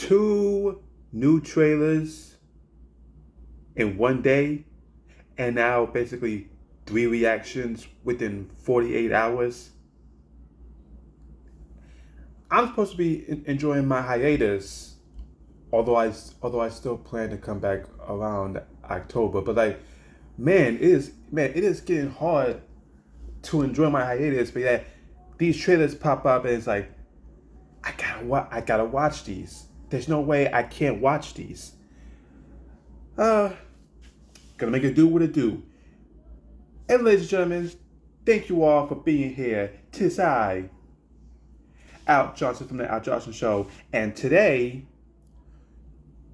two new trailers in one day, and now basically three reactions within 48 hours. I'm supposed to be enjoying my hiatus, although I still plan to come back around October. But like, man, it is getting hard to enjoy my hiatus. But yeah, these trailers pop up, and it's like I gotta watch these. There's no way I can't watch these. Uh, Gonna make it do what it do. And ladies and gentlemen, thank you all for being here. Tis I, Al Johnson from the Al Johnson Show, and today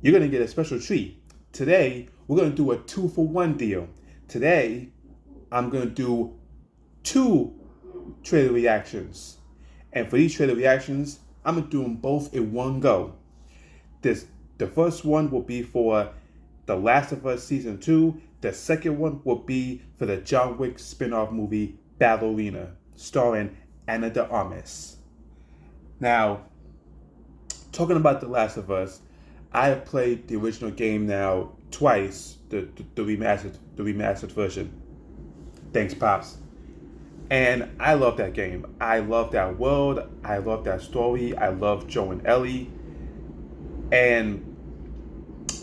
you're gonna get a special treat. Today we're gonna do a 2-for-1 deal. Today I'm gonna do two trailer reactions, and for these trailer reactions, I'm gonna do them both in one go. The first one will be for The Last of Us Season 2. The second one will be for the John Wick spin-off movie Ballerina, starring Ana de Armas. Now, talking about The Last of Us, I have played the original game now twice, the remastered version. Thanks, Pops. And I love that game. I love that world. I love that story. I love Joe and Ellie. And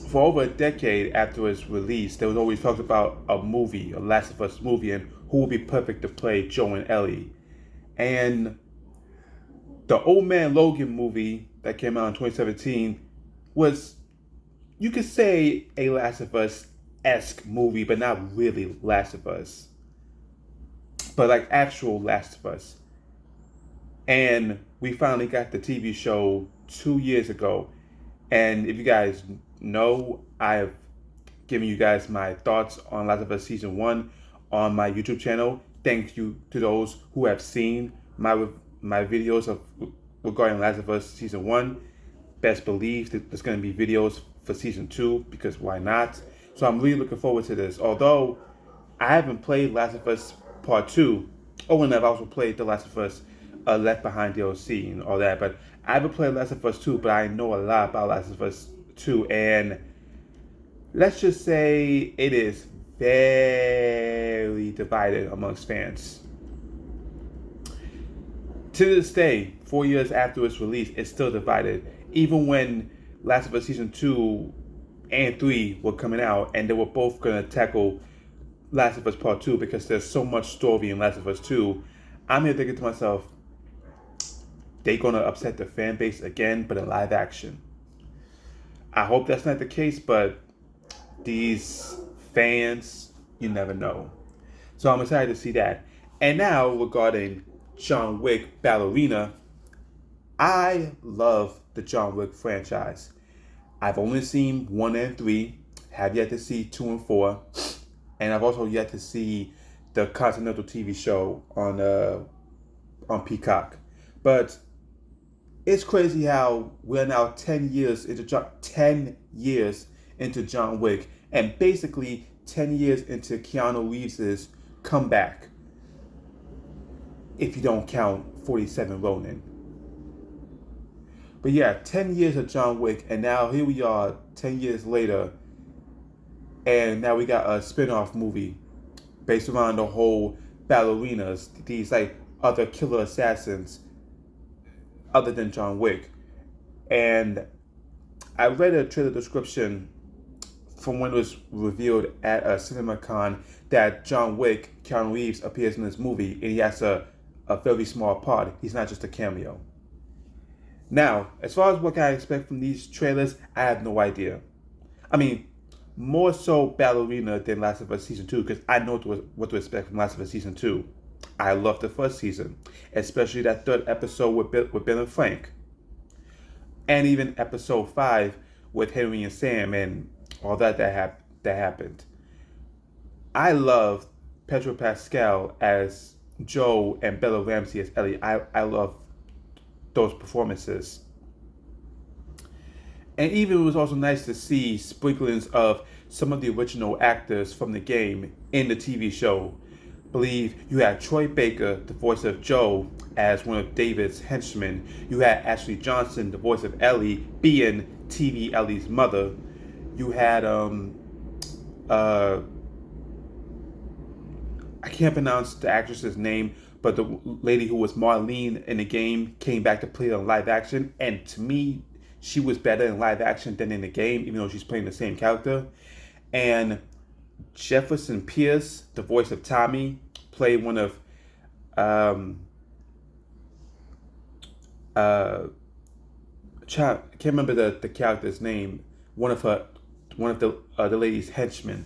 for over a decade after its release, there was always talks about a movie, a Last of Us movie, and who would be perfect to play Joe and Ellie. And the Old Man Logan movie that came out in 2017 was, you could say, a Last of Us-esque movie, but not really Last of Us. But like actual Last of Us. And we finally got the TV show 2 years ago. And if you guys know, I have given you guys my thoughts on Last of Us Season 1 on my YouTube channel. Thank you to those who have seen my videos of regarding Last of Us Season 1. Best believe that there's going to be videos for Season 2, because why not? So I'm really looking forward to this. Although I haven't played Last of Us Part 2. Oh, and I've also played The Last of Us Left Behind DLC and all that. But I haven't played Last of Us 2, but I know a lot about Last of Us 2. And let's just say it is very divided amongst fans. To this day, 4 years after its release, it's still divided. Even when Last of Us Season 2 and 3 were coming out, and they were both going to tackle Last of Us Part 2 because there's so much story in Last of Us 2, I'm here thinking to myself, they're going to upset the fan base again, but in live action. I hope that's not the case, but these fans, you never know. So I'm excited to see that. And now, regarding John Wick Ballerina, I love the John Wick franchise. I've only seen 1 and 3, have yet to see 2 and 4, and I've also yet to see the Continental TV show on Peacock. But it's crazy how we're now 10 years into John Wick, and basically 10 years into Keanu Reeves' comeback, if you don't count 47 Ronin. But yeah, 10 years of John Wick, and now here we are 10 years later, and now we got a spin-off movie based around the whole ballerinas, these like other killer assassins other than John Wick. And I read a trailer description from when it was revealed at a CinemaCon that John Wick, Keanu Reeves, appears in this movie, and he has a very small part. He's not just a cameo. Now, as far as what I expect from these trailers, I have no idea. I mean, more so Ballerina than Last of Us Season 2, because I know what to expect from Last of Us Season 2. I loved the first season, especially that third episode with Bill and Frank. And even episode 5 with Henry and Sam and all that happened. I love Pedro Pascal as Joe and Bella Ramsey as Ellie. I love those performances. And even it was also nice to see sprinklings of some of the original actors from the game in the TV show. I believe you had Troy Baker, the voice of Joe, as one of David's henchmen. You had Ashley Johnson, the voice of Ellie, being TV Ellie's mother. You had uh I can't pronounce the actress's name, but the lady who was Marlene in the game came back to play it on live action, and to me, she was better in live action than in the game, even though she's playing the same character. And Jefferson Pierce, the voice of Tommy, played one of I can't remember the character's name. One of the lady's henchmen,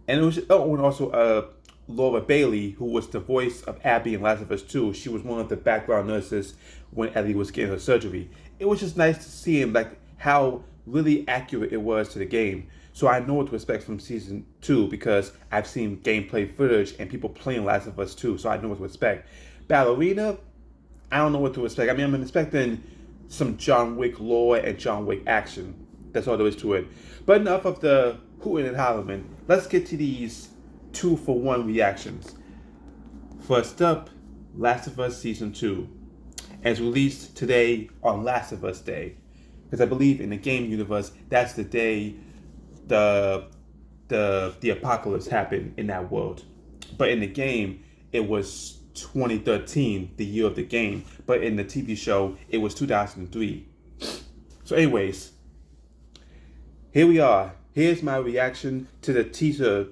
and it was and also Laura Bailey, who was the voice of Abby in Last of Us 2. She was one of the background nurses when Ellie was getting her surgery. It was just nice to see him, like how really accurate it was to the game. So I know what to expect from season 2 because I've seen gameplay footage and people playing Last of Us 2, so I know what to expect. Ballerina, I don't know what to expect. I mean, I'm expecting some John Wick lore and John Wick action. That's all there is to it. But enough of the hooting and hollering. Let's get to these 2-for-1 reactions. First up, Last of Us Season 2. As released today on Last of Us Day. Because I believe in the game universe, that's the day the apocalypse happened in that world. But in the game, it was 2013, the year of the game. But in the TV show, it was 2003. So anyways, here we are. Here's my reaction to the teaser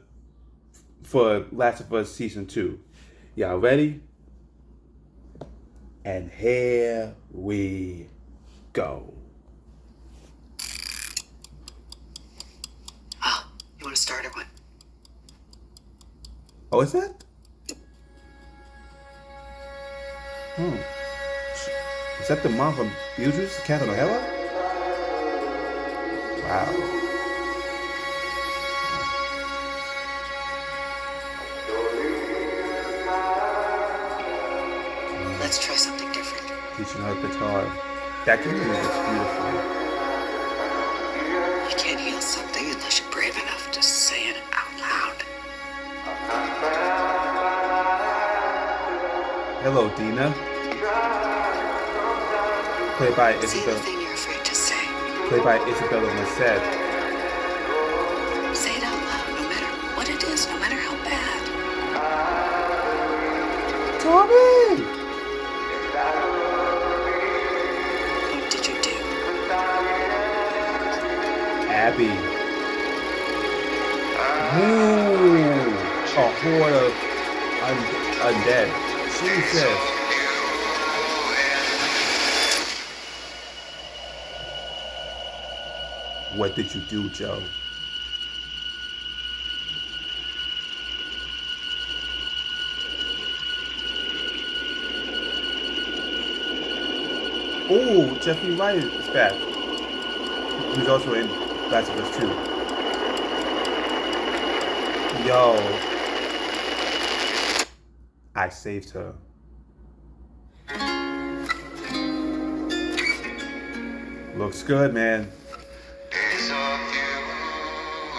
for Last of Us Season 2. Y'all ready? And here we go. Oh, you want to start or what? Oh, is that? Is that the mom from Beetlejuice, Catherine O'Hara? Wow. Let's try something different. Teaching her guitar. That community is beautiful. You can't heal something unless you're brave enough to say it out loud. Hello, Dina. Played by Say the Isabel. thing you're afraid to say. Played by Isabella Merced. Say it out loud, no matter what it is, no matter how bad. Tommy! What did you do? Abby. Ooh, a horde of undead. Jesus. What did you do, Joe? Oh, Jeffrey Wright is back. He's also in Last of Us 2. Yo. I saved her. Looks good, man. Days of you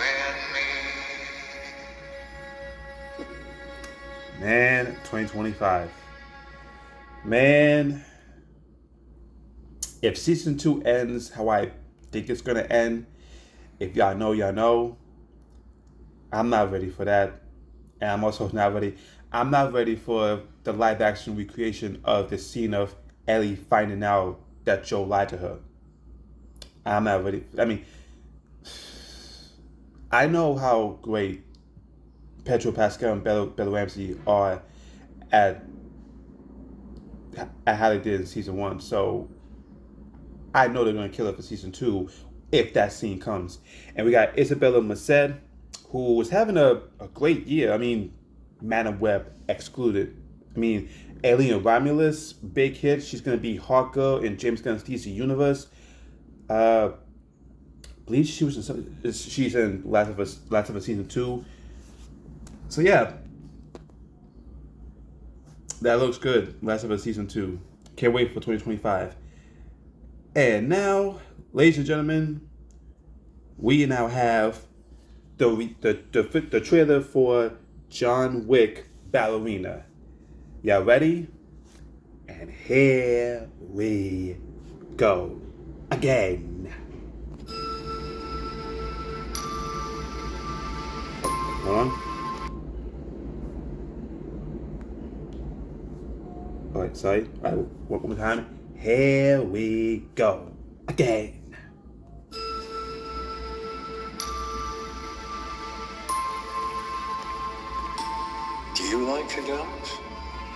and me. Man, 2025. Man, if season 2 ends how I think it's gonna end, if y'all know, y'all know. I'm not ready for that. And I'm also not ready. I'm not ready for the live action recreation of the scene of Ellie finding out that Joe lied to her. I'm not ready. I mean, I know how great Pedro Pascal and Bella Ramsey are at how they did in season 1. So I know they're going to kill it for season 2 if that scene comes. And we got Isabella Merced, who was having a great year. I mean, Madam Web excluded. I mean, Alien Romulus, big hit. She's going to be Hawker in James Gunn's DC Universe. I believe she's in Last of Us season 2. So yeah, that looks good. Last of Us season 2. Can't wait for 2025. And now, ladies and gentlemen, we now have the trailer for John Wick Ballerina. Y'all ready? And here we go again. Hold on. Alright, sorry. Alright, one more time. Here we go. Again. Do you like the dogs?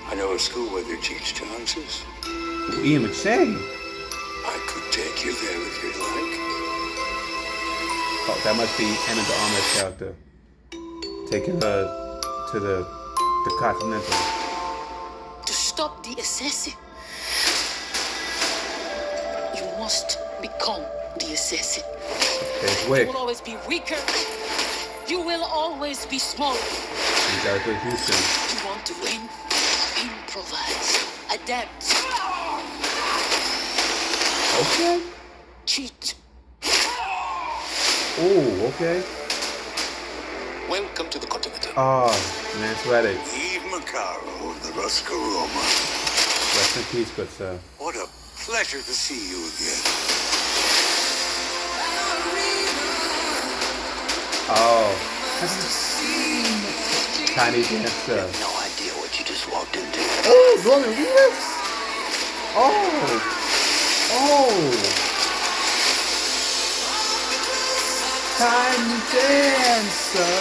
I know a school where they teach dances. Ooh, Ian McShane. I could take you there if you'd like. Oh, that must be Anna de Armas character. Taking her to the Continental. To stop the assassin, you must become the assassin. There's You Wick. will always be weaker. You will always be smaller. You gotta go Houston. You want to win? Improvise. Adapt. Okay. Cheat. Oh, okay. Welcome to the Continental. Oh, Lance Reddick. Eve Macaro of the Roscaroma. Rest in peace, good sir. What a pleasure to see you again. Oh. Tiny dancer. No idea what you just walked into. Oh, Norman Reedus. Oh. Oh. Tiny dancer.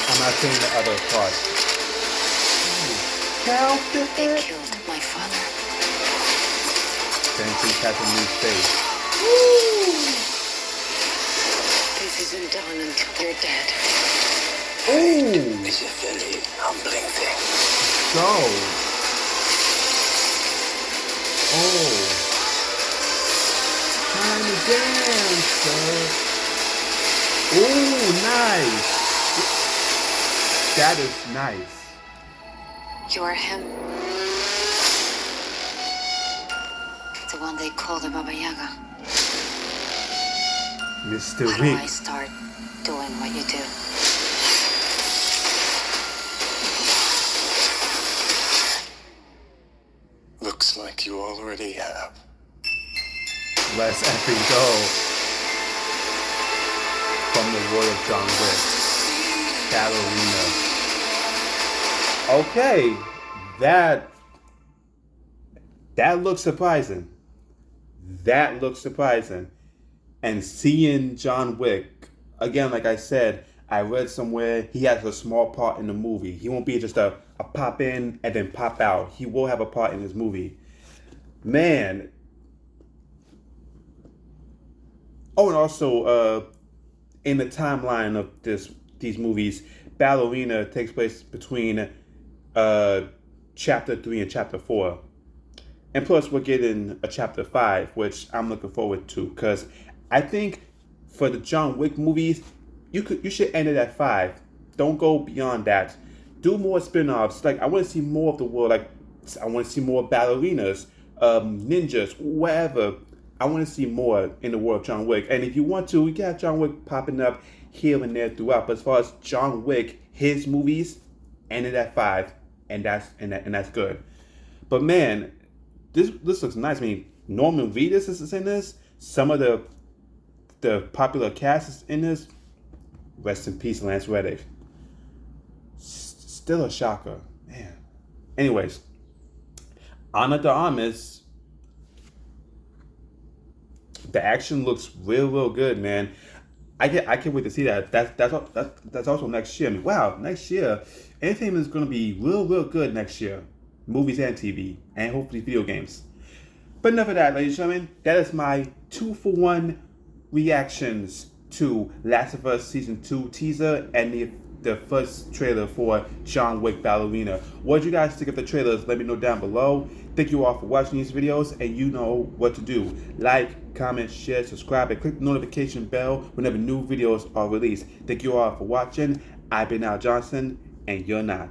I'm not saying the other part. Count the They head. killed my father. Then she has a new face. This isn't done until they're dead. Ooh. It's a very humbling thing. Go. Oh. Tiny dancer. Ooh, nice. That is nice. You're him. The one they call the Baba Yaga. Mr. How do I Wick. start doing what you do? Looks like you already have. Let's effing go. From the world of John Wick. Ballerina. Okay. That looks surprising. That looks surprising. And seeing John Wick, again, like I said, I read somewhere he has a small part in the movie. He won't be just a pop in and then pop out. He will have a part in this movie. Man. Oh, and also, in the timeline of these movies, Ballerina takes place between chapter 3 and chapter 4. And plus, we're getting a chapter 5, which I'm looking forward to, because I think for the John Wick movies, you should end it at 5. Don't go beyond that. Do more spin-offs. Like, I want to see more of the world. Like, I want to see more ballerinas, ninjas, whatever. I want to see more in the world of John Wick. And if you want to, we got John Wick popping up here and there throughout. But as far as John Wick, his movies, ended at 5, and that's good. But man, this looks nice. I mean, Norman Reedus is in this. Some of the popular cast is in this. Rest in peace, Lance Reddick. Still a shocker, man. Anyways, Ana de Armas. The action looks real good, man. I can't wait to see that. That's also next year. I mean, wow, next year, anything is going to be real good next year. Movies and TV, and hopefully video games. But enough of that, ladies and gentlemen. That is my 2-for-1 reactions to Last of Us Season 2 teaser and the first trailer for John Wick Ballerina. What did you guys think of the trailers? Let me know down below. Thank you all for watching these videos, and you know what to do. Like, comment, share, subscribe, and click the notification bell whenever new videos are released. Thank you all for watching. I've been Al Johnson, and you're not.